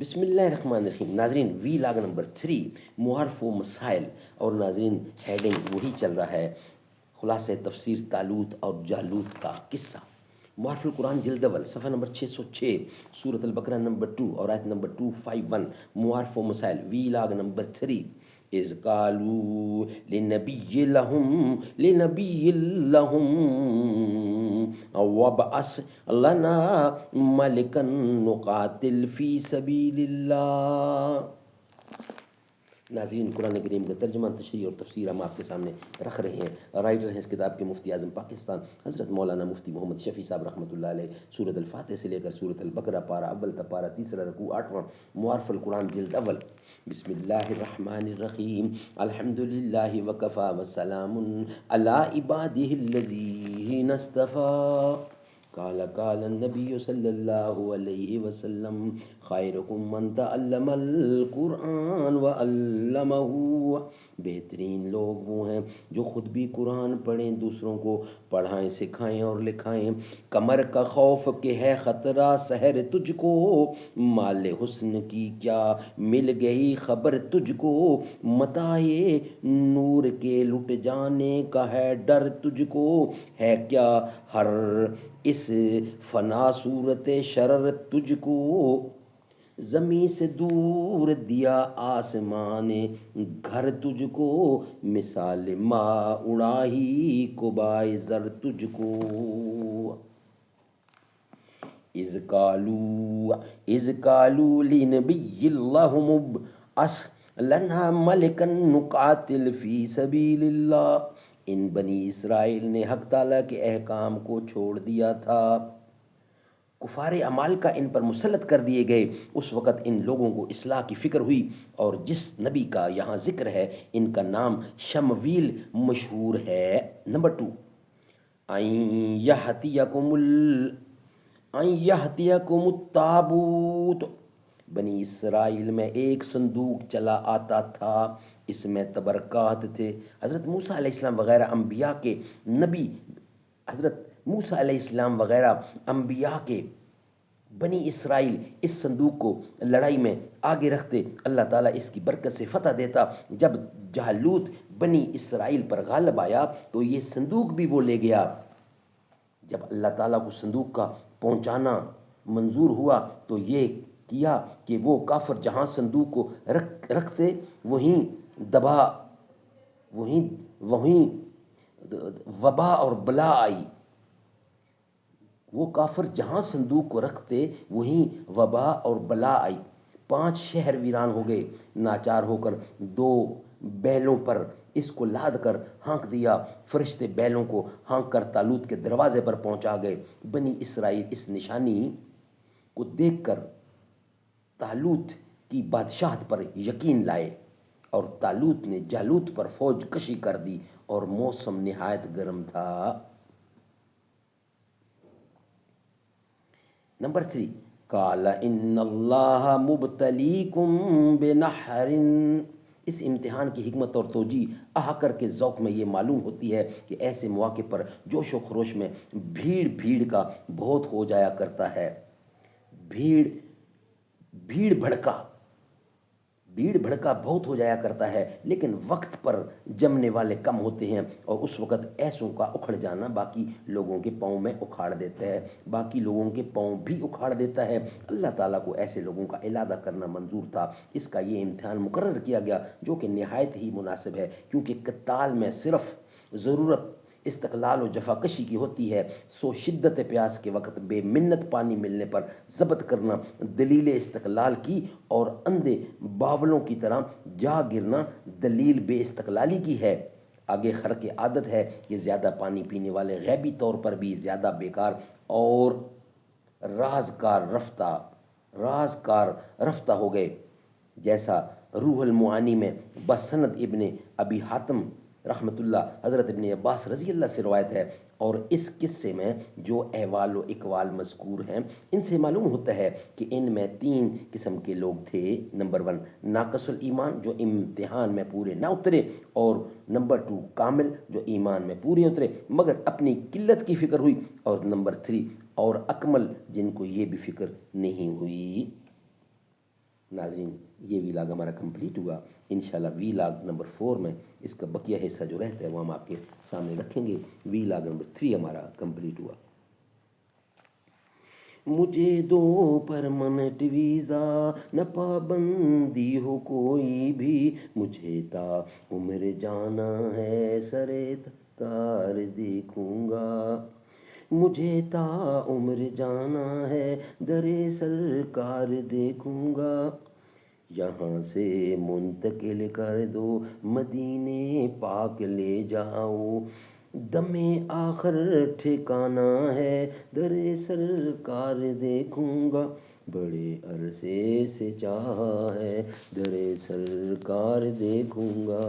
بسم اللہ الرحمن الرحیم. ناظرین وی لاگ نمبر 3 معارف و مسائل. اور ناظرین ہیڈنگ وہی چل رہا ہے، خلاصہ تفسیر طالوت اور جالوت کا قصہ. معارف القرآن جلد اول صفحہ نمبر 606، سورۃ البقرہ نمبر 2 اور آیت نمبر 251. معارف و مسائل وی لاگ نمبر 3. اذ قالوا لنبی لہم وابعث لنا ملکا نقاتل فی سبیل اللہ. ناظرین قرآن کریم کا ترجمہ، تشریح اور تفسیر ہم آپ کے سامنے رکھ رہے ہیں. رائٹر ہیں اس کتاب کے مفتی اعظم پاکستان حضرت مولانا مفتی محمد شفیع صاحب رحمۃ اللہ علیہ. سورۃ الفاتح سے لے کر سورۃ البقرہ پارہ اول تا پارہ تیسرا رکوع 8واں. معارف القرآن جلد اول. بسم اللہ الرحمن الرحیم. الحمد للہ وکفی وسلام علی عبادہ الذین اصطفی. قال النبی صلی اللہ علیہ وسلم خیرکم من تعلم القرآن وعلمہ. بہترین لوگ وہ ہیں جو خود بھی قرآن پڑھیں، دوسروں کو پڑھائیں، سکھائیں اور لکھائیں. کمر کا خوف کہ ہے خطرہ سحر تجھ کو، مال حسن کی کیا مل گئی خبر تجھ کو. متاع نور کے لٹ جانے کا ہے ڈر تجھ کو، ہے کیا ہر اس فنا صورت شرر تجھ کو. زمیں سے دور دیا آسمان گھر تجھ کو، مثال ماں اڑا ہی قبائے زر تجھ کو. اذ قالوا لنبی لہم ابعث لنا ملکا نقاتل فی سبیل اللہ. ان بنی اسرائیل نے حق تعالیٰ کے احکام کو چھوڑ دیا تھا، کفار عمالقہ ان پر مسلط کر دیے گئے. اس وقت ان لوگوں کو اصلاح کی فکر ہوئی، اور جس نبی کا یہاں ذکر ہے ان کا نام شمویل مشہور ہے. نمبر 2، ان یأتیکم التابوت. بنی اسرائیل میں ایک صندوق چلا آتا تھا، اس میں تبرکات تھے. حضرت موسیٰ علیہ السلام وغیرہ انبیاء کے نبی، حضرت موسیٰ علیہ السلام وغیرہ انبیاء کے بنی اسرائیل اس صندوق کو لڑائی میں آگے رکھتے، اللہ تعالیٰ اس کی برکت سے فتح دیتا. جب جالوت بنی اسرائیل پر غالب آیا تو یہ صندوق بھی وہ لے گیا. جب اللہ تعالیٰ کو صندوق کا پہنچانا منظور ہوا تو یہ کیا کہ وہ کافر جہاں صندوق کو رکھتے وہیں وبا اور بلا آئی. وہ کافر جہاں صندوق کو رکھتے وہیں وبا اور بلا آئی. 5 شہر ویران ہو گئے. ناچار ہو کر 2 بیلوں پر اس کو لاد کر ہانک دیا. فرشتے بیلوں کو ہانک کر طالوت کے دروازے پر پہنچا گئے. بنی اسرائیل اس نشانی کو دیکھ کر طالوت کی بادشاہت پر یقین لائے، اور طالوت نے جالوت پر فوج کشی کر دی، اور موسم نہایت گرم تھا. نمبر 3، قال ان اللہ مبتلیکم بنہر. اس امتحان کی حکمت اور توجیہ احاکر کے ذوق میں یہ معلوم ہوتی ہے کہ ایسے مواقع پر جوش و خروش میں بھیڑ کا بہت ہو جایا کرتا ہے. بھیڑ بھڑکا بہت ہو جایا کرتا ہے، لیکن وقت پر جمنے والے کم ہوتے ہیں، اور اس وقت ایسوں کا اکھڑ جانا باقی لوگوں کے پاؤں میں اکھاڑ دیتا ہے، باقی لوگوں کے پاؤں بھی اکھاڑ دیتا ہے. اللہ تعالیٰ کو ایسے لوگوں کا علادہ کرنا منظور تھا. اس کا یہ امتحان مقرر کیا گیا جو کہ نہایت ہی مناسب ہے، کیونکہ قتال میں صرف ضرورت استقلال و جفاکشی کی ہوتی ہے. سو شدت پیاس کے وقت بے منت پانی ملنے پر ضبط کرنا دلیل استقلال کی، اور اندھے باولوں کی طرح جا گرنا دلیل بے استقلالی کی ہے. آگے خرق عادت ہے کہ زیادہ پانی پینے والے غیبی طور پر بھی زیادہ بیکار اور رازکار رفتہ ہو گئے، جیسا روح المعانی میں بسند ابن ابی حاتم رحمۃ اللہ حضرت ابن عباس رضی اللہ سے روایت ہے. اور اس قصے میں جو احوال و اقوال مذکور ہیں ان سے معلوم ہوتا ہے کہ ان میں 3 قسم کے لوگ تھے. نمبر 1، ناقص الایمان جو امتحان میں پورے نہ اترے، اور نمبر 2، کامل جو ایمان میں پورے اترے مگر اپنی قلت کی فکر ہوئی، اور نمبر 3، اور اکمل جن کو یہ بھی فکر نہیں ہوئی. ناظرین یہ ویلاگ ہمارا کمپلیٹ ہوا. انشاءاللہ ویلاگ نمبر 4 میں اس کا بقیہ حصہ جو رہتا ہے وہ ہم آپ کے سامنے رکھیں گے. ویلاگ نمبر 3 ہمارا کمپلیٹ ہوا. مجھے دو پرمنٹ ویزا نہ پابندی ہو کوئی بھی، مجھے تا عمر جانا ہے سرے تکرار دیکھوں گا. مجھے تا عمر جانا ہے درے سرکار دیکھوں گا. یہاں سے منتقل کر دو مدینے پاک لے جاؤ، دم آخر ٹھکانا ہے درے سرکار دیکھوں گا. بڑے عرصے سے چاہا ہے درے سرکار دیکھوں گا.